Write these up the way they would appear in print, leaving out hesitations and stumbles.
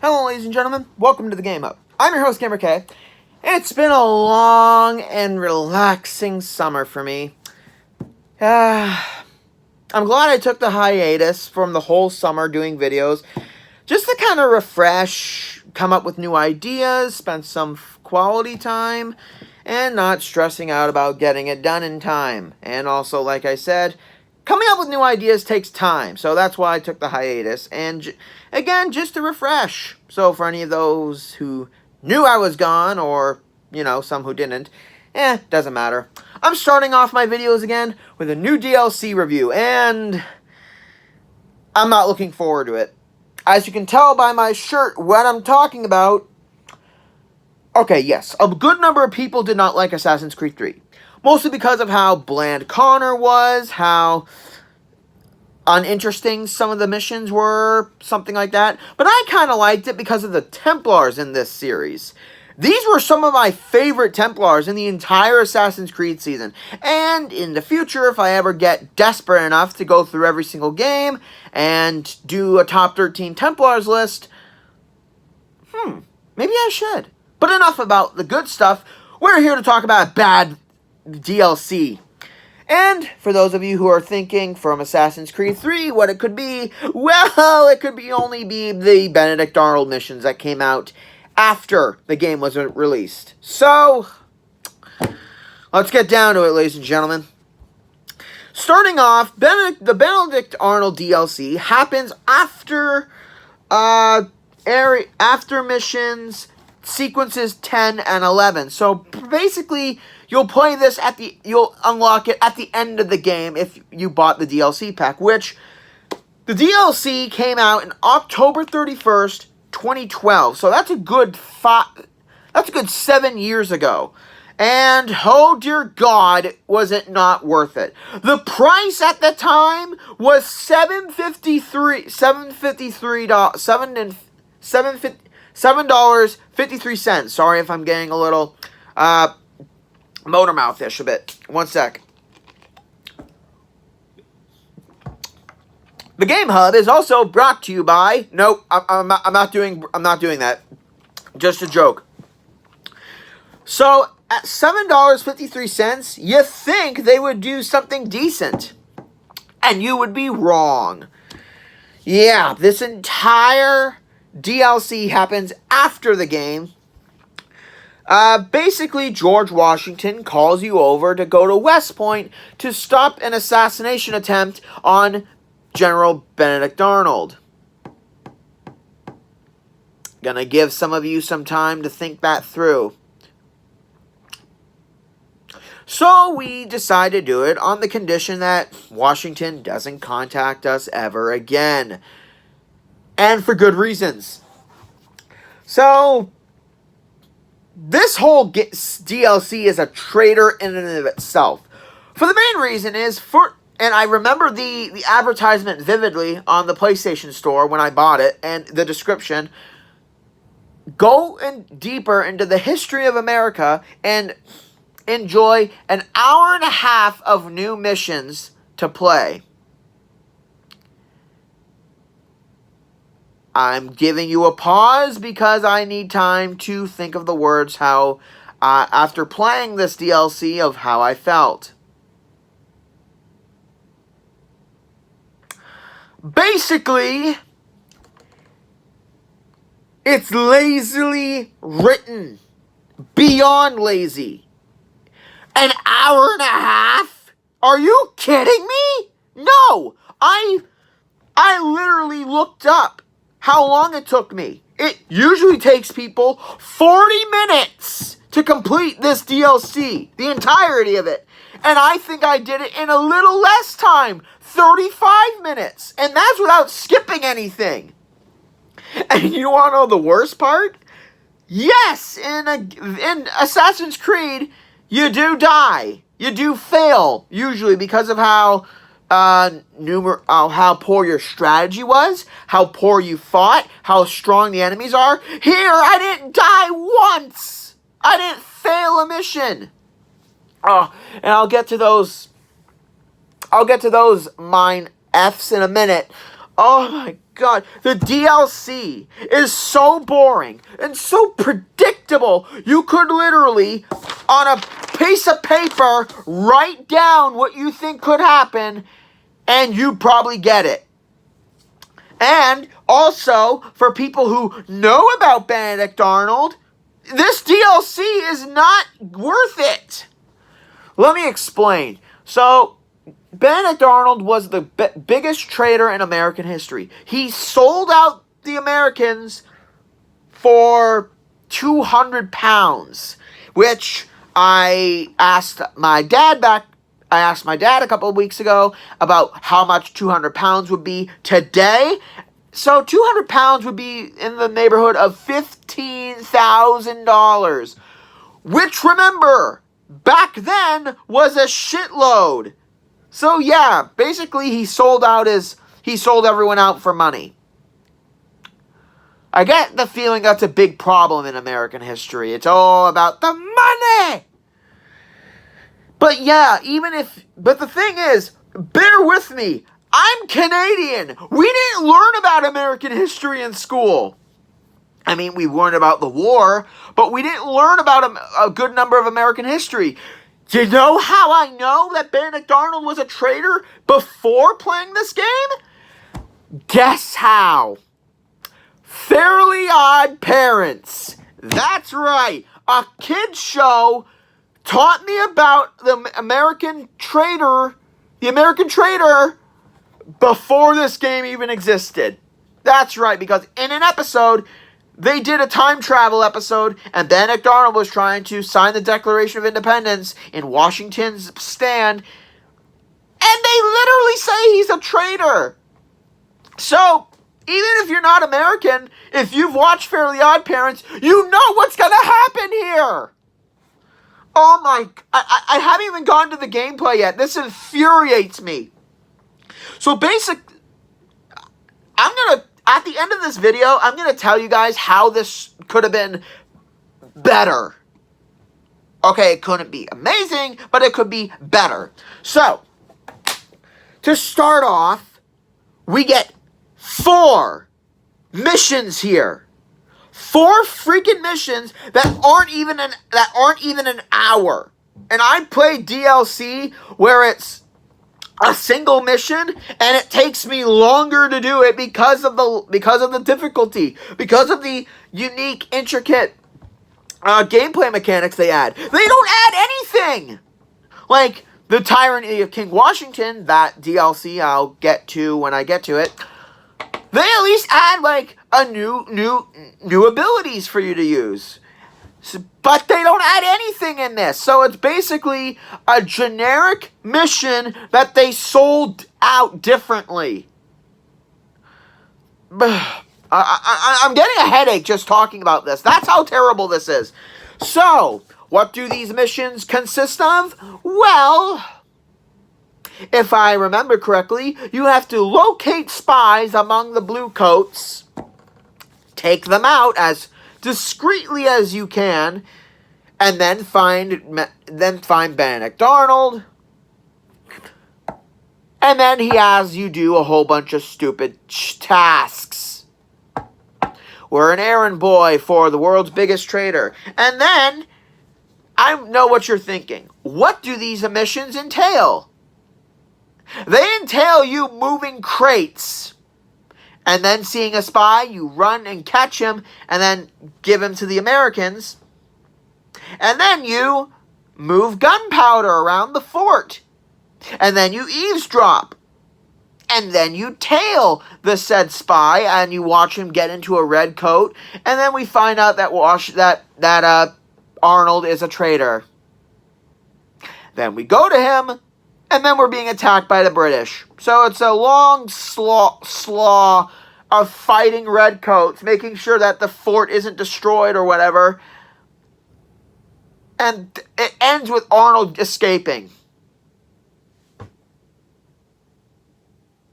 Hello ladies and gentlemen, welcome to the Game Hub. I'm your host Gamer K. It's been a long and relaxing summer for me. I'm glad I took the hiatus from the whole summer doing videos, just to kind of refresh, come up with new ideas, spend some quality time, and not stressing out about getting it done in time. And also, like I said, coming up with new ideas takes time, so that's why I took the hiatus. And again, just to refresh. So for any of those who knew I was gone, or, some who didn't, doesn't matter. I'm starting off my videos again with a new DLC review, and I'm not looking forward to it. As you can tell by my shirt, what I'm talking about... Okay, yes, a good number of people did not like Assassin's Creed 3. Mostly because of how bland Connor was, how uninteresting some of the missions were, something like that. But I kind of liked it because of the Templars in this series. These were some of my favorite Templars in the entire Assassin's Creed season. And in the future, if I ever get desperate enough to go through every single game and do a top 13 Templars list, maybe I should. But enough about the good stuff. We're here to talk about bad DLC. And for those of you who are thinking from Assassin's Creed 3 what it could be, well, it could only be the Benedict Arnold missions that came out after the game was released. So, let's get down to it, ladies and gentlemen. Starting off, the Benedict Arnold DLC happens after missions sequences 10 and 11. So basically, you'll play this you'll unlock it at the end of the game if you bought the DLC pack, which the DLC came out in October 31st, 2012. So that's a good 7 years ago. And oh dear God, was it not worth it. The price at the time was $7.53. Sorry if I'm getting a little motor mouth-ish a bit. One sec. The Game Hub is also brought to you by... Nope, I'm not doing that. Just a joke. So, at $7.53, you think they would do something decent. And you would be wrong. Yeah, this entire DLC happens after the game. Basically, George Washington calls you over to go to West Point to stop an assassination attempt on General Benedict Arnold. Gonna give some of you some time to think that through. So we decide to do it on the condition that Washington doesn't contact us ever again. And for good reasons. So, this whole DLC is a traitor in and of itself. For the main reason is, and I remember the advertisement vividly on the PlayStation Store when I bought it, and the description, go deeper into the history of America and enjoy an hour and a half of new missions to play. I'm giving you a pause because I need time to think of the words after playing this DLC of how I felt. Basically, it's lazily written. Beyond lazy. An hour and a half? Are you kidding me? No! I literally looked up how long it took me. It usually takes people 40 minutes to complete this DLC. The entirety of it. And I think I did it in a little less time. 35 minutes. And that's without skipping anything. And you want to know the worst part? Yes, in Assassin's Creed, you do die. You do fail. Usually because of how poor your strategy was, how poor you fought, how strong the enemies are. Here, I didn't die once. I didn't fail a mission. Oh, and I'll get to those mine Fs in a minute. Oh my god, the DLC is so boring and so predictable. You could literally, on a piece of paper, write down what you think could happen, and you'd probably get it. And also, for people who know about Benedict Arnold, this DLC is not worth it. Let me explain. So, Benedict Arnold was the biggest traitor in American history. He sold out the Americans for £200, which I asked my dad a couple of weeks ago about how much £200 would be today. So £200 would be in the neighborhood of $15,000, which, remember, back then was a shitload. So yeah, basically he sold everyone out for money. I get the feeling that's a big problem in American history. It's all about the money. But yeah, but the thing is, bear with me. I'm Canadian. We didn't learn about American history in school. I mean, we learned about the war, but we didn't learn about a good number of American history. Do you know how I know that Benedict Arnold was a traitor before playing this game? Guess how? Fairly Odd Parents. That's right. A kid's show taught me about the American traitor before this game even existed. That's right, because in an episode, they did a time travel episode, and Benedict Arnold was trying to sign the Declaration of Independence in Washington's stand, and they literally say he's a traitor. So, even if you're not American, if you've watched Fairly Odd Parents, you know what's gonna happen here. Oh my, I haven't even gotten to the gameplay yet. This infuriates me. So at the end of this video, I'm going to tell you guys how this could have been better. Okay, it couldn't be amazing, but it could be better. So, to start off, we get 4 missions here. 4 freaking missions that aren't even an hour. And I played DLC where it's a single mission, and it takes me longer to do it because of the difficulty, because of the unique, intricate gameplay mechanics they add. They don't add anything! Like, the Tyranny of King Washington, that DLC I'll get to when I get to it, they at least add, like, a new abilities for you to use. But they don't add anything in this. So it's basically a generic mission that they sold out differently. I'm getting a headache just talking about this. That's how terrible this is. So, what do these missions consist of? Well, if I remember correctly, you have to locate spies among the blue coats, take them out as discreetly as you can, and then find Benedict Arnold, and then he has you do a whole bunch of stupid tasks. We're an errand boy for the world's biggest traitor. And then, I know what you're thinking. What do these missions entail? They entail you moving crates, and then seeing a spy, you run and catch him, and then give him to the Americans. And then you move gunpowder around the fort. And then you eavesdrop. And then you tail the said spy, and you watch him get into a red coat. And then we find out that Arnold is a traitor. Then we go to him, and then we're being attacked by the British. So it's a long slaw of fighting redcoats, making sure that the fort isn't destroyed or whatever. And it ends with Arnold escaping.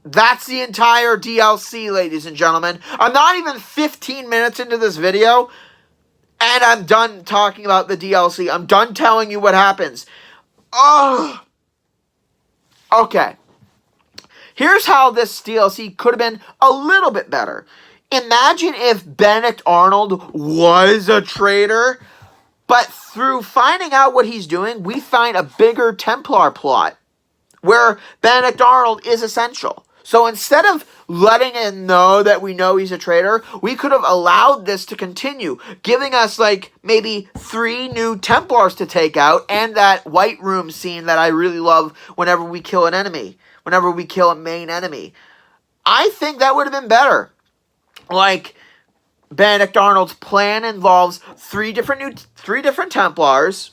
That's the entire DLC, ladies and gentlemen. I'm not even 15 minutes into this video, and I'm done talking about the DLC. I'm done telling you what happens. Oh. Okay. Here's how this DLC could have been a little bit better. Imagine if Benedict Arnold was a traitor, but through finding out what he's doing, we find a bigger Templar plot where Benedict Arnold is essential. So instead of letting him know that we know he's a traitor, we could have allowed this to continue, giving us like maybe 3 new Templars to take out and that White Room scene that I really love whenever we kill an enemy, whenever we kill a main enemy. I think that would have been better. Like, Benedict Arnold's plan involves 3 different Templars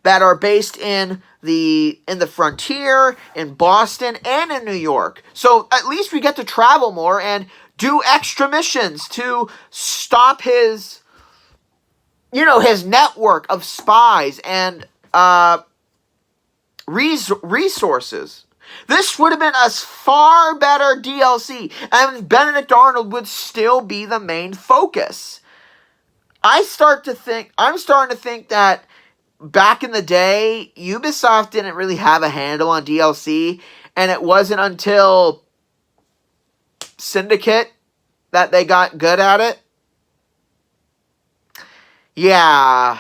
that are based in the frontier, in Boston, and in New York. So at least we get to travel more and do extra missions to stop his network of spies and resources. This would have been a far better DLC, and Benedict Arnold would still be the main focus. I'm starting to think that back in the day, Ubisoft didn't really have a handle on DLC, and it wasn't until Syndicate that they got good at it. Yeah,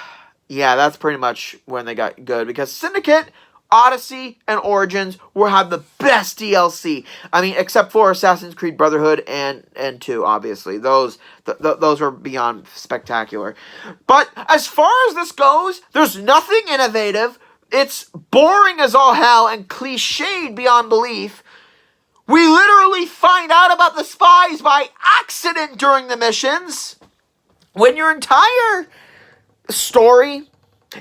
that's pretty much when they got good, because Syndicate, Odyssey, and Origins will have the best DLC. I mean, except for Assassin's Creed Brotherhood and 2, obviously. Those are beyond spectacular. But as far as this goes, there's nothing innovative. It's boring as all hell and cliched beyond belief. We literally find out about the spies by accident during the missions. When your entire story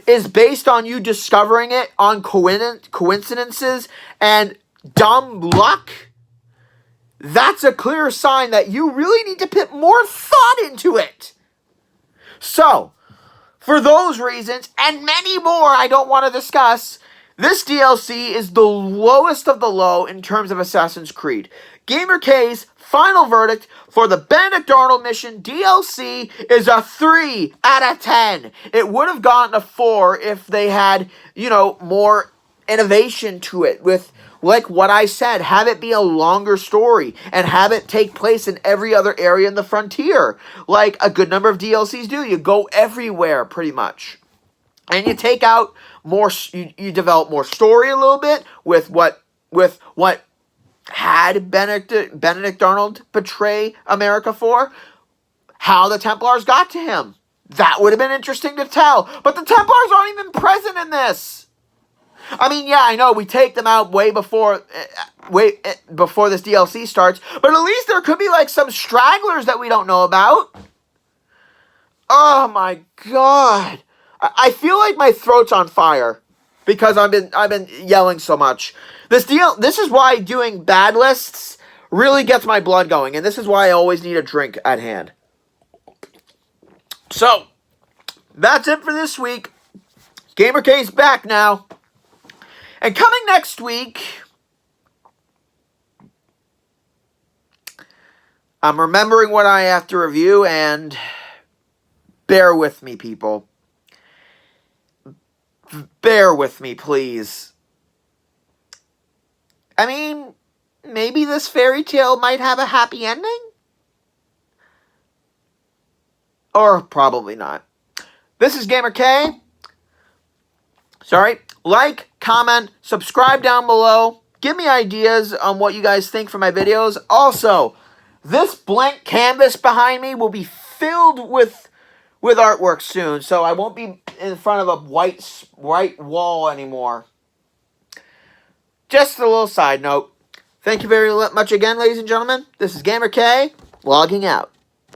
is based on you discovering it on coincidences and dumb luck, that's a clear sign that you really need to put more thought into it. So, for those reasons, and many more I don't want to discuss, this DLC is the lowest of the low in terms of Assassin's Creed. GamerK's final verdict for the Benedict Arnold mission DLC is a 3 out of 10. It would have gotten a 4 if they had, more innovation to it with, like what I said, have it be a longer story and have it take place in every other area in the frontier. Like a good number of DLCs do. You go everywhere pretty much. And you take out more, you develop more story a little bit with what had Benedict Arnold betray America for, how the Templars got to him. That would have been interesting to tell. But the Templars aren't even present in this. I mean, yeah, I know we take them out way before this DLC starts, but at least there could be like some stragglers that we don't know about. Oh my god. I feel like my throat's on fire because I've been yelling so much. This is why doing bad lists really gets my blood going, and this is why I always need a drink at hand. So, that's it for this week. GamerK's back now. And coming next week, I'm remembering what I have to review, and bear with me, people. Bear with me, please. I mean, maybe this fairy tale might have a happy ending? Or probably not. This is GamerK. Sorry. Like, comment, subscribe down below. Give me ideas on what you guys think for my videos. Also, this blank canvas behind me will be filled with artwork soon, so I won't be in front of a white wall anymore. Just a little side note. Thank you very much again, ladies and gentlemen. This is GamerK, logging out.